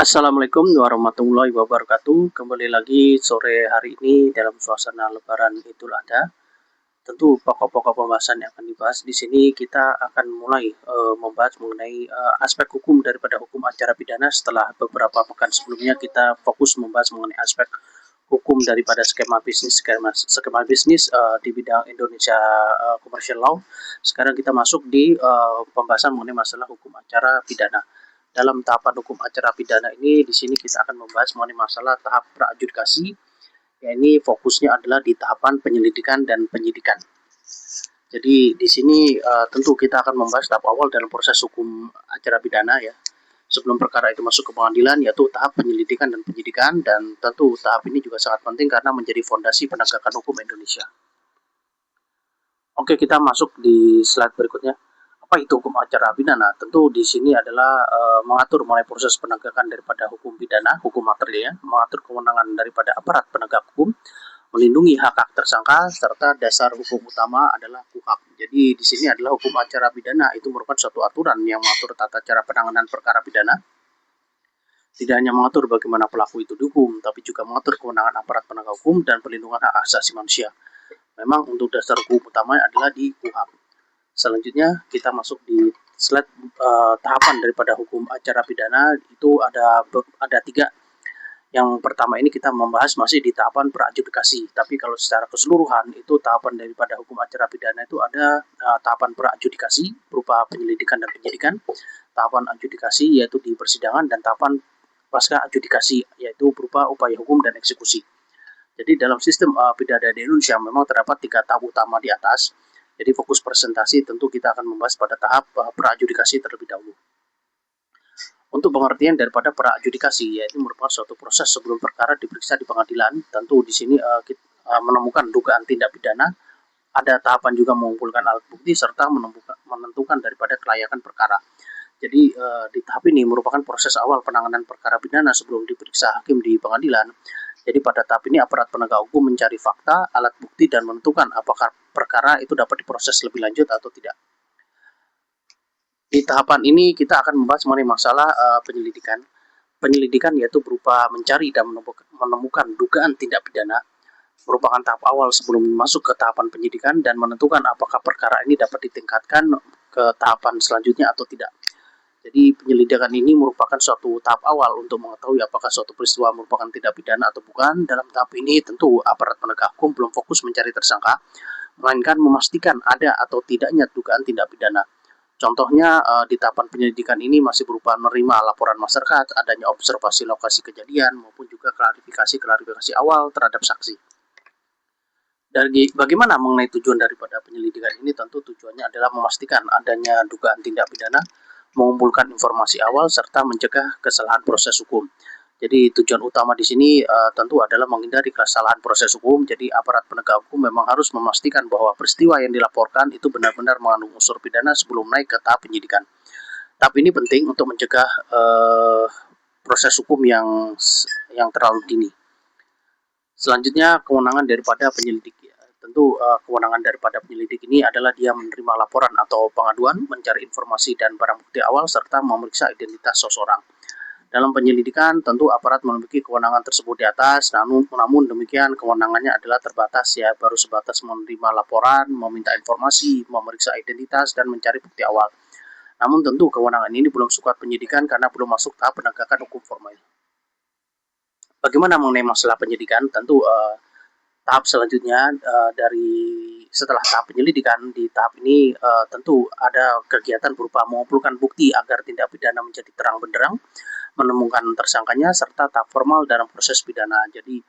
Assalamualaikum warahmatullahi wabarakatuh. Kembali lagi sore hari ini dalam suasana Lebaran Idul Adha. Tentu pokok-pokok pembahasan yang akan dibahas di sini kita akan mulai membahas mengenai aspek hukum daripada hukum acara pidana. Setelah beberapa pekan sebelumnya kita fokus membahas mengenai aspek hukum daripada skema bisnis di bidang Indonesia Commercial Law. Sekarang kita masuk di pembahasan mengenai masalah hukum acara pidana. Dalam tahapan hukum acara pidana ini, di sini kita akan membahas mengenai masalah tahap pra-adjudikasi, ya ini fokusnya adalah di tahapan penyelidikan dan penyidikan. Jadi di sini tentu kita akan membahas tahap awal dalam proses hukum acara pidana ya. Sebelum perkara itu masuk ke pengadilan, yaitu tahap penyelidikan dan penyidikan, dan tentu tahap ini juga sangat penting karena menjadi fondasi penegakan hukum Indonesia. Oke, kita masuk di slide berikutnya. Apa itu hukum acara pidana? Tentu di sini adalah mengatur mengenai proses penegakan daripada hukum pidana, hukum materialnya, mengatur kewenangan daripada aparat penegak hukum, melindungi hak-hak tersangka, serta dasar hukum utama adalah KUHP. Jadi di sini adalah hukum acara pidana itu merupakan suatu aturan yang mengatur tata cara penanganan perkara pidana. Tidak hanya mengatur bagaimana pelaku itu dihukum, tapi juga mengatur kewenangan aparat penegak hukum dan perlindungan hak asasi manusia. Memang untuk dasar hukum utamanya adalah di KUHP. Selanjutnya kita masuk di slide tahapan daripada hukum acara pidana itu ada 3. Yang pertama ini kita membahas masih di tahapan pra-adjudikasi, tapi kalau secara keseluruhan itu tahapan daripada hukum acara pidana itu ada tahapan pra-adjudikasi berupa penyelidikan dan penyidikan, tahapan adjudikasi yaitu di persidangan, dan tahapan pasca adjudikasi yaitu berupa upaya hukum dan eksekusi. Jadi dalam sistem pidana di Indonesia memang terdapat 3 tahap utama di atas. Jadi fokus presentasi tentu kita akan membahas pada tahap pra-adjudikasi terlebih dahulu. Untuk pengertian daripada pra-adjudikasi, yaitu merupakan suatu proses sebelum perkara diperiksa di pengadilan. Tentu di sini kita menemukan dugaan tindak pidana, ada tahapan juga mengumpulkan alat bukti serta menentukan daripada kelayakan perkara. Jadi di tahap ini merupakan proses awal penanganan perkara pidana sebelum diperiksa hakim di pengadilan. Jadi pada tahap ini aparat penegak hukum mencari fakta, alat bukti, dan menentukan apakah perkara itu dapat diproses lebih lanjut atau tidak. Di tahapan ini kita akan membahas mengenai masalah penyelidikan. Penyelidikan yaitu berupa mencari dan menemukan dugaan tindak pidana, merupakan tahap awal sebelum masuk ke tahapan penyidikan dan menentukan apakah perkara ini dapat ditingkatkan ke tahapan selanjutnya atau tidak. Jadi penyelidikan ini merupakan suatu tahap awal untuk mengetahui apakah suatu peristiwa merupakan tindak pidana atau bukan. Dalam tahap ini tentu aparat penegak hukum belum fokus mencari tersangka, melainkan memastikan ada atau tidaknya dugaan tindak pidana. Contohnya di tahapan penyelidikan ini masih berupa menerima laporan masyarakat, adanya observasi lokasi kejadian, maupun juga klarifikasi awal terhadap saksi. Dari bagaimana mengenai tujuan daripada penyelidikan ini, tentu tujuannya adalah memastikan adanya dugaan tindak pidana, mengumpulkan informasi awal, serta mencegah kesalahan proses hukum. Jadi tujuan utama di sini tentu adalah menghindari kesalahan proses hukum. Jadi aparat penegak hukum memang harus memastikan bahwa peristiwa yang dilaporkan itu benar-benar mengandung unsur pidana sebelum naik ke tahap penyidikan. Tahap ini penting untuk mencegah proses hukum yang terlalu dini. Selanjutnya kewenangan daripada penyelidik. Tentu kewenangan daripada penyelidik ini adalah dia menerima laporan atau pengaduan, mencari informasi dan barang bukti awal, serta memeriksa identitas seseorang. Dalam penyelidikan tentu aparat memiliki kewenangan tersebut di atas, namun demikian kewenangannya adalah terbatas ya, baru sebatas menerima laporan, meminta informasi, memeriksa identitas, dan mencari bukti awal. Namun tentu kewenangan ini belum sekuat penyidikan karena belum masuk tahap penegakan hukum formal. Bagaimana mengenai masalah penyidikan? Tentu tahap selanjutnya dari setelah tahap penyelidikan, di tahap ini tentu ada kegiatan berupa mengumpulkan bukti agar tindak pidana menjadi terang benderang, menemukan tersangkanya, serta tahap formal dalam proses pidana. Jadi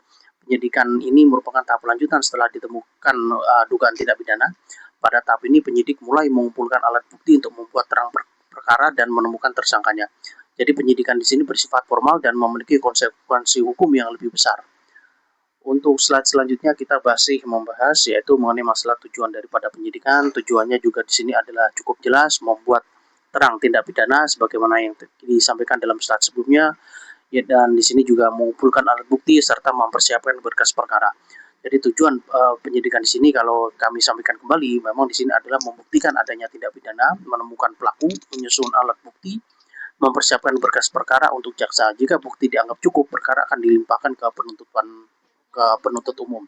penyidikan ini merupakan tahap lanjutan setelah ditemukan dugaan tindak pidana. Pada tahap ini penyidik mulai mengumpulkan alat bukti untuk membuat terang perkara dan menemukan tersangkanya. Jadi penyidikan di sini bersifat formal dan memiliki konsekuensi hukum yang lebih besar. Untuk slide selanjutnya kita masih membahas yaitu mengenai masalah tujuan daripada penyidikan. Tujuannya juga di sini adalah cukup jelas, membuat terang tindak pidana sebagaimana yang disampaikan dalam slide sebelumnya. Ya, dan di sini juga mengumpulkan alat bukti serta mempersiapkan berkas perkara. Jadi tujuan penyidikan di sini kalau kami sampaikan kembali, memang di sini adalah membuktikan adanya tindak pidana, menemukan pelaku, menyusun alat bukti, mempersiapkan berkas perkara untuk jaksa. Jika bukti dianggap cukup, perkara akan dilimpahkan ke penuntut umum.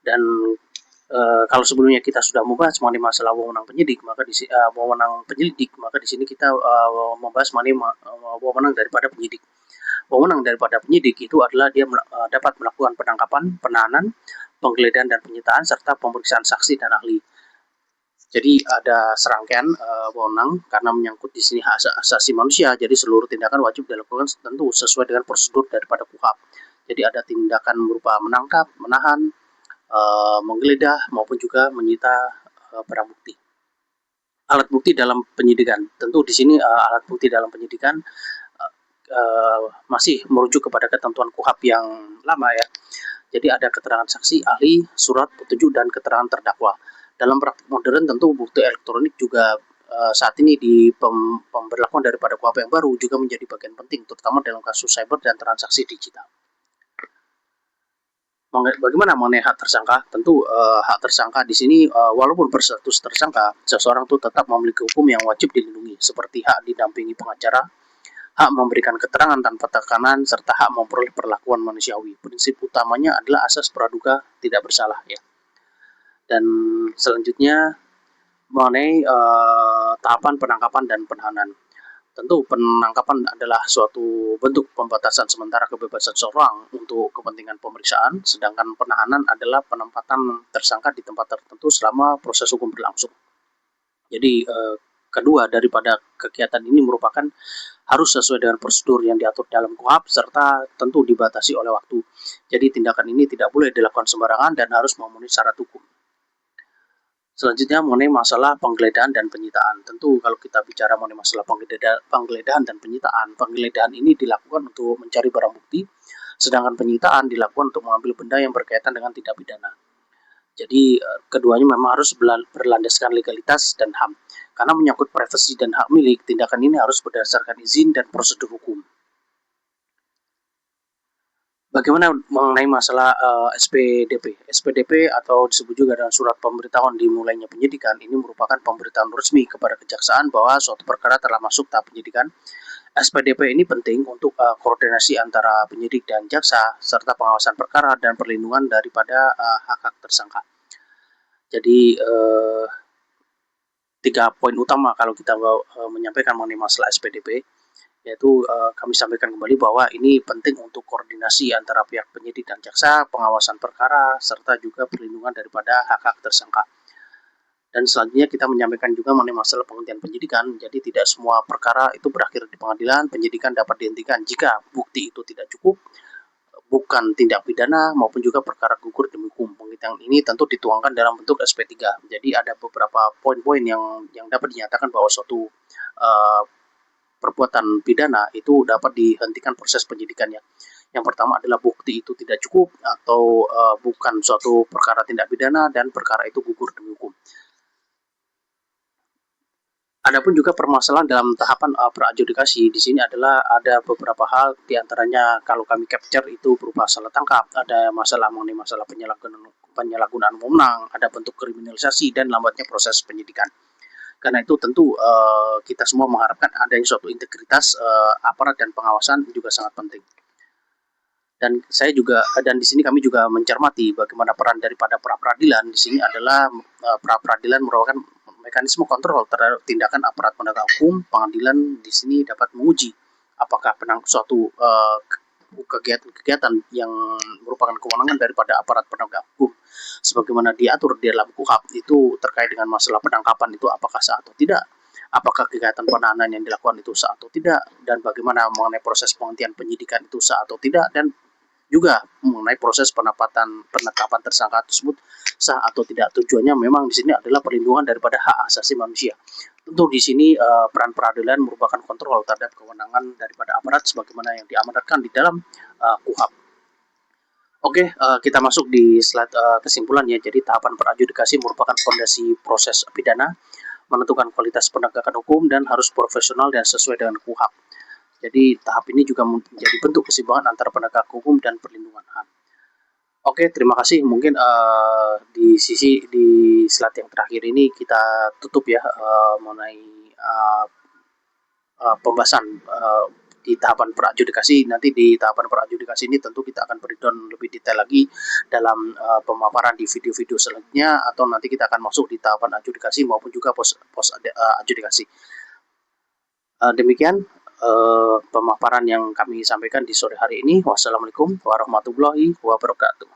Dan kalau sebelumnya kita sudah membahas mengenai masalah wewenang penyidik, maka wewenang penyelidik, maka di sini kita membahas mengenai wewenang daripada penyidik. Wewenang daripada penyidik itu adalah dia dapat melakukan penangkapan, penahanan, penggeledahan dan penyitaan serta pemeriksaan saksi dan ahli. Jadi ada serangkaian wewenang karena menyangkut di sini hak asasi manusia. Jadi seluruh tindakan wajib dilakukan tentu sesuai dengan prosedur daripada KUHP. Jadi ada tindakan berupa menangkap, menahan, menggeledah maupun juga menyita barang bukti. Alat bukti dalam penyidikan, tentu di sini alat bukti dalam penyidikan masih merujuk kepada ketentuan KUHP yang lama ya. Jadi ada keterangan saksi, ahli, surat petunjuk dan keterangan terdakwa. Dalam praktik modern tentu bukti elektronik juga saat ini di pemberlakuan daripada KUHP yang baru juga menjadi bagian penting, terutama dalam kasus cyber dan transaksi digital. Bagaimana mengenai hak tersangka? Tentu hak tersangka di sini walaupun berstatus tersangka, seseorang itu tetap memiliki hukum yang wajib dilindungi, seperti hak didampingi pengacara, hak memberikan keterangan tanpa tekanan, serta hak memperoleh perlakuan manusiawi. Prinsip utamanya adalah asas praduga tidak bersalah ya. Dan selanjutnya mengenai tahapan penangkapan dan penahanan. Tentu penangkapan adalah suatu bentuk pembatasan sementara kebebasan seseorang untuk kepentingan pemeriksaan, sedangkan penahanan adalah penempatan tersangka di tempat tertentu selama proses hukum berlangsung. Jadi kedua daripada kegiatan ini merupakan harus sesuai dengan prosedur yang diatur dalam KUHP serta tentu dibatasi oleh waktu. Jadi tindakan ini tidak boleh dilakukan sembarangan dan harus memenuhi syarat hukum. Selanjutnya mengenai masalah penggeledahan dan penyitaan. Tentu kalau kita bicara mengenai masalah penggeledahan dan penggeledahan ini dilakukan untuk mencari barang bukti, sedangkan penyitaan dilakukan untuk mengambil benda yang berkaitan dengan tindak pidana. Jadi keduanya memang harus berlandaskan legalitas dan HAM. Karena menyangkut privasi dan hak milik, tindakan ini harus berdasarkan izin dan prosedur hukum. Bagaimana mengenai masalah SPDP? SPDP atau disebut juga dengan surat pemberitahuan dimulainya penyidikan, ini merupakan pemberitahuan resmi kepada kejaksaan bahwa suatu perkara telah masuk tahap penyidikan. SPDP ini penting untuk koordinasi antara penyidik dan jaksa, serta pengawasan perkara dan perlindungan daripada hak-hak tersangka. Jadi 3 poin utama kalau kita menyampaikan mengenai masalah SPDP, yaitu kami sampaikan kembali bahwa ini penting untuk koordinasi antara pihak penyidik dan jaksa, pengawasan perkara, serta juga perlindungan daripada hak-hak tersangka. Dan selanjutnya kita menyampaikan juga mengenai masalah penghentian penyidikan. Jadi tidak semua perkara itu berakhir di pengadilan, penyidikan dapat dihentikan jika bukti itu tidak cukup, bukan tindak pidana maupun juga perkara gugur demi hukum. Penghentian ini tentu dituangkan dalam bentuk SP3. Jadi ada beberapa poin-poin yang dapat dinyatakan bahwa suatu perbuatan pidana itu dapat dihentikan proses penyidikannya. Yang pertama adalah bukti itu tidak cukup atau bukan suatu perkara tindak pidana dan perkara itu gugur demi hukum. Adapun juga permasalahan dalam tahapan praadjudikasi di sini adalah ada beberapa hal, diantaranya kalau kami capture itu berupa salah tangkap, ada masalah mengenai masalah penyalahgunaan wewenang, ada bentuk kriminalisasi dan lambatnya proses penyidikan. Karena itu tentu kita semua mengharapkan adanya suatu integritas aparat dan pengawasan juga sangat penting. Dan di sini kami juga mencermati bagaimana peran daripada pra peradilan di sini adalah pra peradilan merupakan mekanisme kontrol terhadap tindakan aparat penegak hukum. Pengadilan di sini dapat menguji apakah suatu kegiatan-kegiatan yang merupakan kewenangan daripada aparat penegak hukum sebagaimana diatur di dalam KUHP itu terkait dengan masalah penangkapan itu apakah sah atau tidak, apakah kegiatan penahanan yang dilakukan itu sah atau tidak, dan bagaimana mengenai proses penghentian penyidikan itu sah atau tidak, dan juga mengenai proses penetapan tersangka tersebut sah atau tidak. Tujuannya memang di sini adalah perlindungan daripada hak asasi manusia. Tentu di sini peran peradilan merupakan kontrol terhadap kewenangan daripada aparat sebagaimana yang diamanatkan di dalam KUHP. Oke, kita masuk di slide kesimpulannya. Jadi tahapan peradjudikasi merupakan fondasi proses pidana, menentukan kualitas penegakan hukum dan harus profesional dan sesuai dengan KUHP. Jadi tahap ini juga menjadi bentuk keseimbangan antara penegak hukum dan perlindungan HAM. Oke, terima kasih. Mungkin di slide yang terakhir ini kita tutup ya mengenai pembahasan di tahapan pra-adjudikasi. Nanti di tahapan pra-adjudikasi ini tentu kita akan breakdown lebih detail lagi dalam pemaparan di video-video selanjutnya, atau nanti kita akan masuk di tahapan adjudikasi maupun juga pos adjudikasi. Demikian pemaparan yang kami sampaikan di sore hari ini. Wassalamualaikum warahmatullahi wabarakatuh.